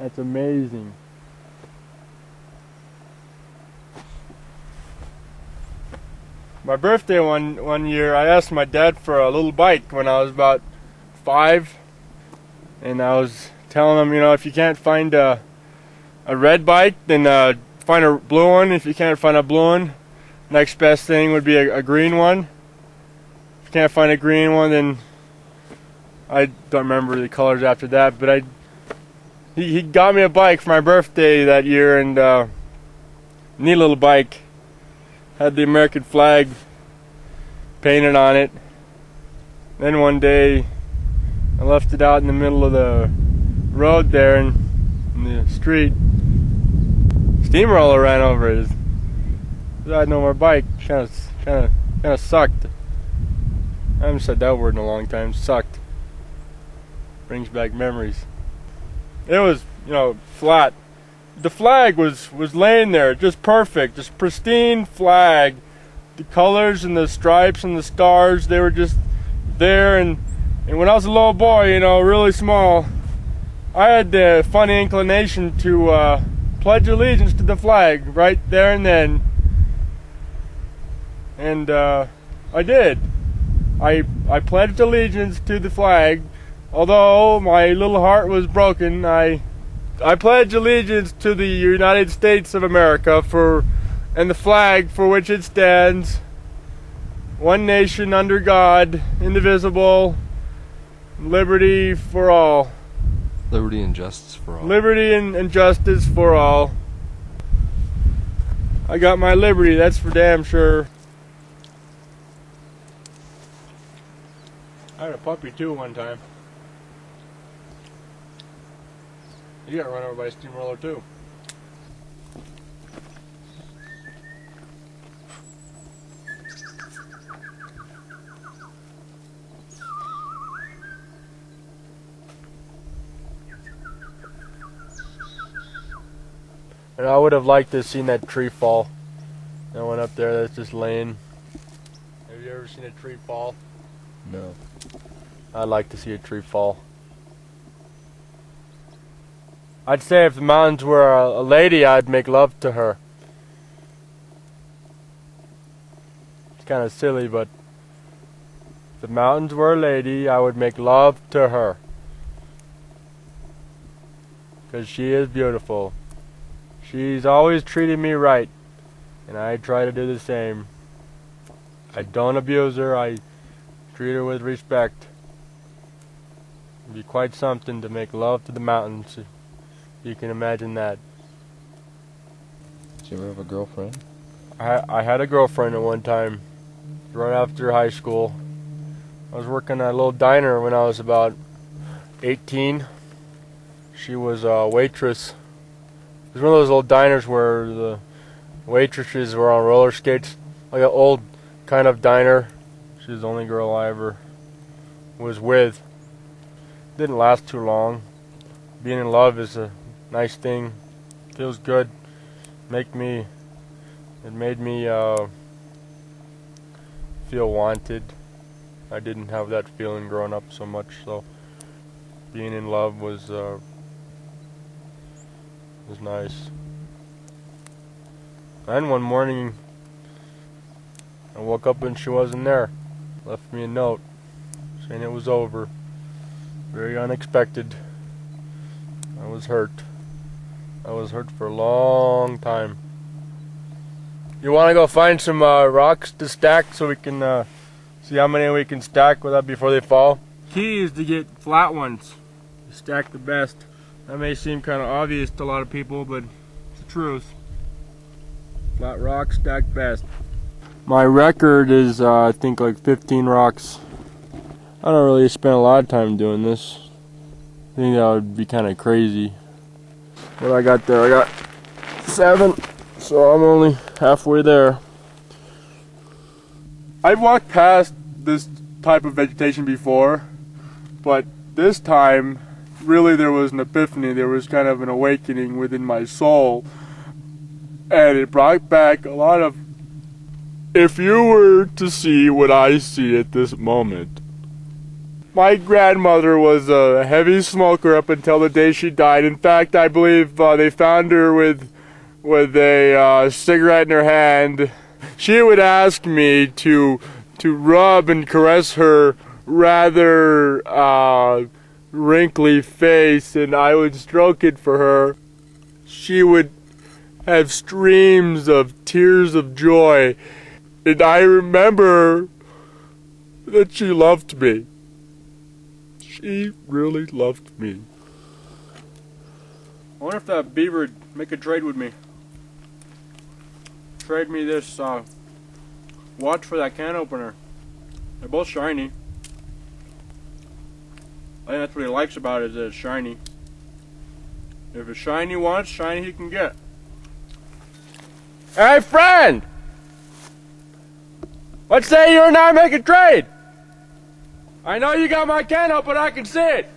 That's amazing. My birthday one year, I asked my dad for a little bike when I was about 5, and I was telling him, you know, if you can't find a red bike, then find a blue one. If you can't find a blue one, next best thing would be a green one. If you can't find a green one, then I don't remember the colors after that, but he got me a bike for my birthday that year, and neat little bike. Had the American flag painted on it. Then one day I left it out in the middle of the road there in the street. Steamroller ran over it. I had no more bike. Kind of sucked. I haven't said that word in a long time. Sucked. Brings back memories. It was, you know, flat. The flag was laying there, just perfect, just pristine flag. The colors and the stripes and the stars, they were just there. And when I was a little boy, you know, really small, I had the funny inclination to pledge allegiance to the flag right there and then. And I did. I pledged allegiance to the flag. Although my little heart was broken, I pledge allegiance to the United States of America and the flag for which it stands, one nation under God, indivisible, liberty for all. Liberty and justice for all. Liberty and justice for all. I got my liberty, that's for damn sure. I had a puppy too one time. You got run over by a steamroller too. And I would have liked to have seen that tree fall. That one up there that's just laying. Have you ever seen a tree fall? No. I'd like to see a tree fall. I'd say if the mountains were a lady, I'd make love to her. It's kind of silly, but if the mountains were a lady, I would make love to her. 'Cause she is beautiful. She's always treated me right, and I try to do the same. I don't abuse her, I treat her with respect. It'd be quite something to make love to the mountains. You can imagine that. Did you ever have a girlfriend? I had a girlfriend at one time, right after high school. I was working at a little diner when I was about 18. She was a waitress. It was one of those old diners where the waitresses were on roller skates, like an old kind of diner. She was the only girl I ever was with. Didn't last too long. Being in love is a nice thing. Feels good. It made me feel wanted. I didn't have that feeling growing up so much, so being in love was nice. And one morning I woke up and she wasn't there. Left me a note saying it was over. Very unexpected. I was hurt. I was hurt for a long time. You want to go find some rocks to stack so we can see how many we can stack before they fall? Key is to get flat ones. Stack the best. That may seem kind of obvious to a lot of people, but it's the truth. Flat rocks stack best. My record is I think like 15 rocks. I don't really spend a lot of time doing this. I think that would be kind of crazy. What I got there, I got 7, so I'm only halfway there. I've walked past this type of vegetation before, but this time, really there was an epiphany. There was kind of an awakening within my soul, and it brought back a lot of, if you were to see what I see at this moment. My grandmother was a heavy smoker up until the day she died. In fact, I believe they found her with a cigarette in her hand. She would ask me to rub and caress her rather wrinkly face, and I would stroke it for her. She would have streams of tears of joy, and I remember that she loved me. She really loved me. I wonder if that Beaver would make a trade with me. Trade me this watch for that can opener. They're both shiny. I think that's what he likes about it, is that it's shiny. If it's shiny once, shiny he can get. Hey friend! Let's say you and I make a trade. I know you got my can opener, I can see it.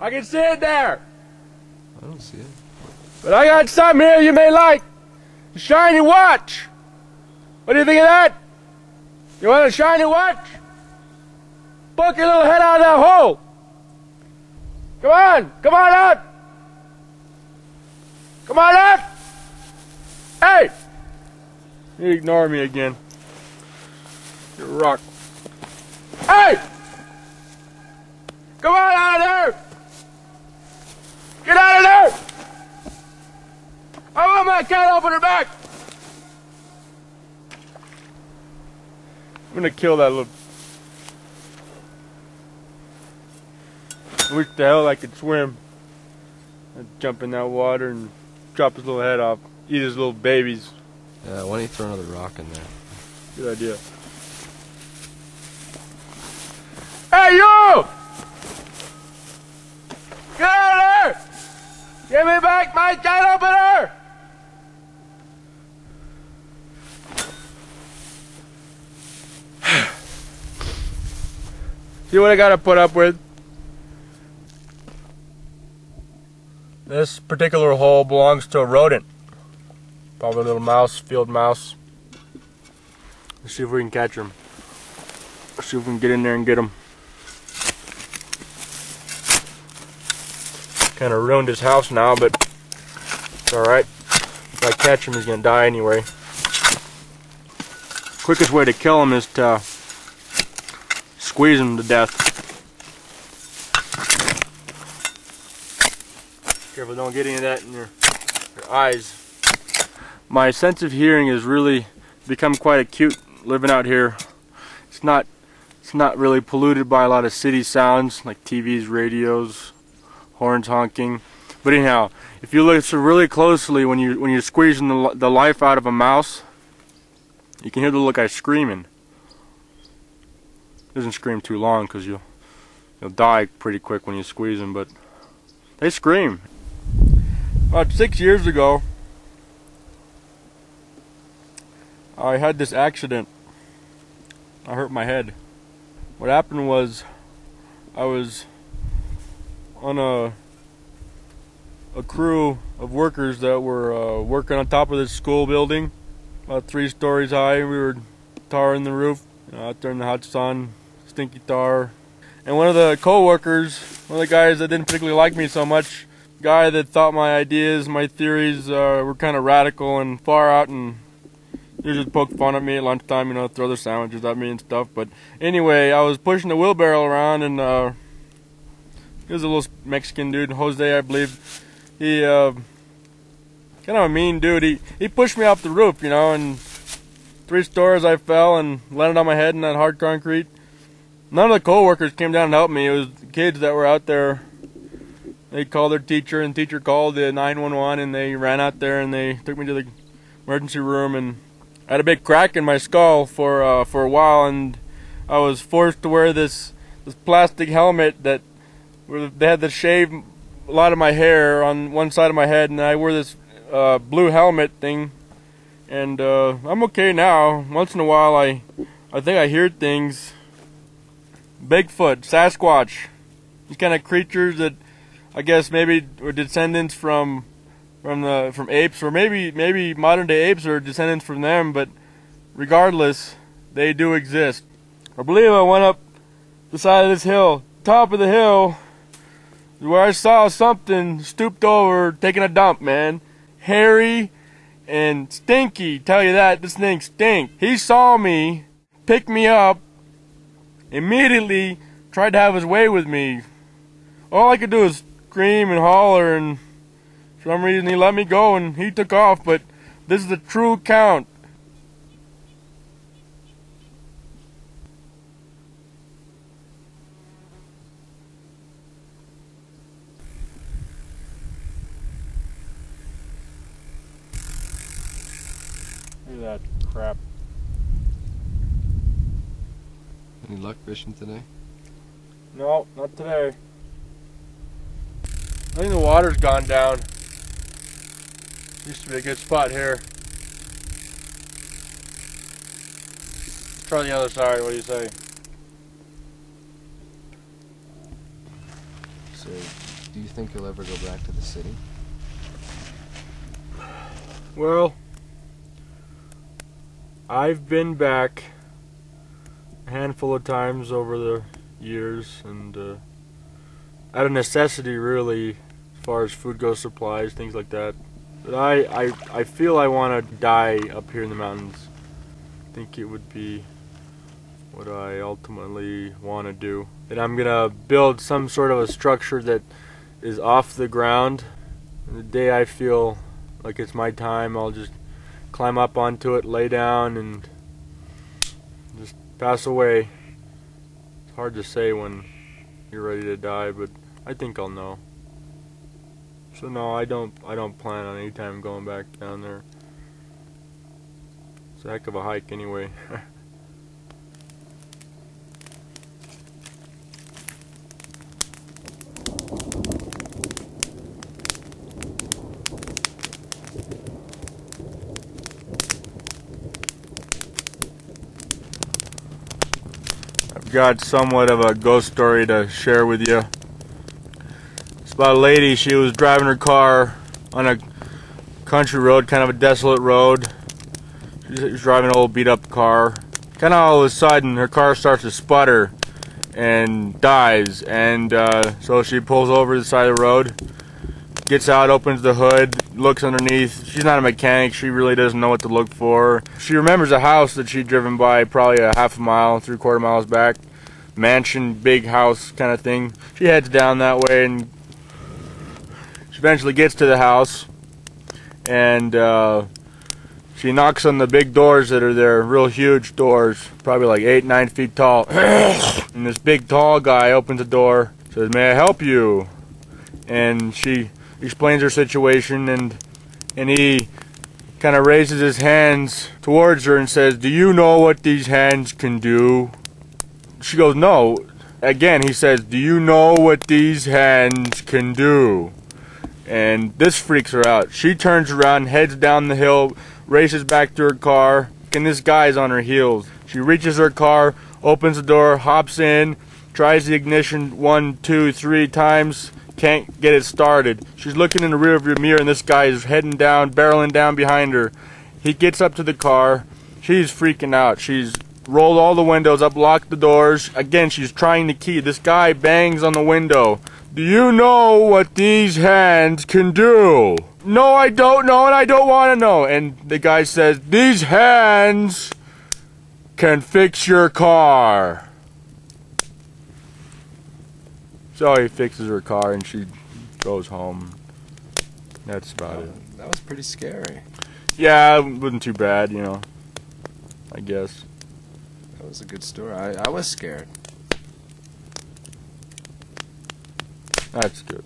I can see it there. I don't see it. But I got something here you may like. A shiny watch. What do you think of that? You want a shiny watch? Poke your little head out of that hole. Come on out. Come on out. Hey! You ignore me again. You're a rock. Hey! Come on out of there! Get out of there! I want my can opener back! I'm gonna kill that little... I wish the hell I could swim. I'd jump in that water and chop his little head off. Eat his little babies. Yeah, why don't you throw another rock in there? Good idea. Hey, you! Get out of there! Give me back my can opener! See what I gotta put up with? This particular hole belongs to a rodent. Probably a little mouse, field mouse. Let's see if we can catch him. Let's see if we can get in there and get him. Kind of ruined his house now, but it's alright. If I catch him, he's gonna die anyway. Quickest way to kill him is to squeeze him to death. Careful, don't get any of that in your eyes. My sense of hearing has really become quite acute living out here. It's not really polluted by a lot of city sounds like TVs, radios, horns honking. But anyhow, if you listen really closely when you're squeezing the life out of a mouse, you can hear the little guy screaming. It doesn't scream too long because you'll die pretty quick when you squeeze them, but they scream. About 6 years ago, I had this accident. I hurt my head. What happened was I was on a crew of workers that were working on top of this school building, about 3 stories high. We were tarring the roof, out there in the hot sun, stinky tar. And one of the co-workers, one of the guys that didn't particularly like me so much, guy that thought my ideas, my theories were kind of radical and far out, and they just poked fun at me at lunchtime, throw their sandwiches at me and stuff. But anyway, I was pushing the wheelbarrow around, and he was a little Mexican dude, Jose, I believe. He kind of a mean dude. He pushed me off the roof, and 3 stories I fell and landed on my head in that hard concrete. None of the co-workers came down and helped me. It was the kids that were out there. They called their teacher, and teacher called the 911, and they ran out there and they took me to the emergency room, and I had a big crack in my skull for a while, and I was forced to wear this plastic helmet that they had to shave a lot of my hair on one side of my head, and I wore this blue helmet thing, and I'm okay now. Once in a while I think I hear things. Bigfoot, Sasquatch, these kind of creatures that I guess maybe were descendants from apes, or maybe modern day apes are descendants from them, but regardless, they do exist. I believe I went up the side of this hill. Top of the hill is where I saw something stooped over, taking a dump, man. Hairy and stinky, tell you that, this thing stink. He saw me, picked me up, immediately tried to have his way with me. All I could do was scream and holler, and for some reason he let me go and he took off, but this is a true account. Look at that crap. Any luck fishing today? No, not today. I think the water's gone down. Used to be a good spot here. Let's try the other side, what do you say? So, do you think you'll ever go back to the city? Well, I've been back a handful of times over the years, and out of necessity, really, as far as food goes, supplies, things like that. But I feel I want to die up here in the mountains. I think it would be what I ultimately want to do. And I'm gonna build some sort of a structure that is off the ground. And the day I feel like it's my time, I'll just climb up onto it, lay down, and just pass away. It's hard to say when you're ready to die, but I think I'll know. So no, I don't plan on any time going back down there. It's a heck of a hike anyway. I've got somewhat of a ghost story to share with you. It's about a lady. She was driving her car on a country road, kind of a desolate road. She was driving an old beat up car. Kind of all of a sudden her car starts to sputter and dies, and so she pulls over to the side of the road, gets out, opens the hood, looks underneath. She's not a mechanic, she really doesn't know what to look for. She remembers a house that she'd driven by probably a half a mile, 3/4 miles back. Mansion, big house kind of thing. She heads down that way, and she eventually gets to the house, and she knocks on the big doors that are there, real huge doors, probably like 8-9 feet tall. And this big tall guy opens the door, says, "May I help you?" And she explains her situation, and he kind of raises his hands towards her and says, "Do you know what these hands can do?" She goes, "No." Again, he says, "Do you know what these hands can do?" And this freaks her out. She turns around, heads down the hill, races back to her car, and this guy's on her heels. She reaches her car, opens the door, hops in, tries the ignition 1, 2, 3 times, can't get it started. She's looking in the rearview mirror, and this guy is heading down, barreling down behind her. He gets up to the car. She's freaking out. She's rolled all the windows up, locked the doors. Again, she's trying the key. This guy bangs on the window. "Do you know what these hands can do?" "No, I don't know, and I don't want to know." And the guy says, "These hands can fix your car." So he fixes her car, and she goes home. That's about it. That was pretty scary. Yeah, it wasn't too bad, you know, I guess. That was a good story. I was scared. That's good.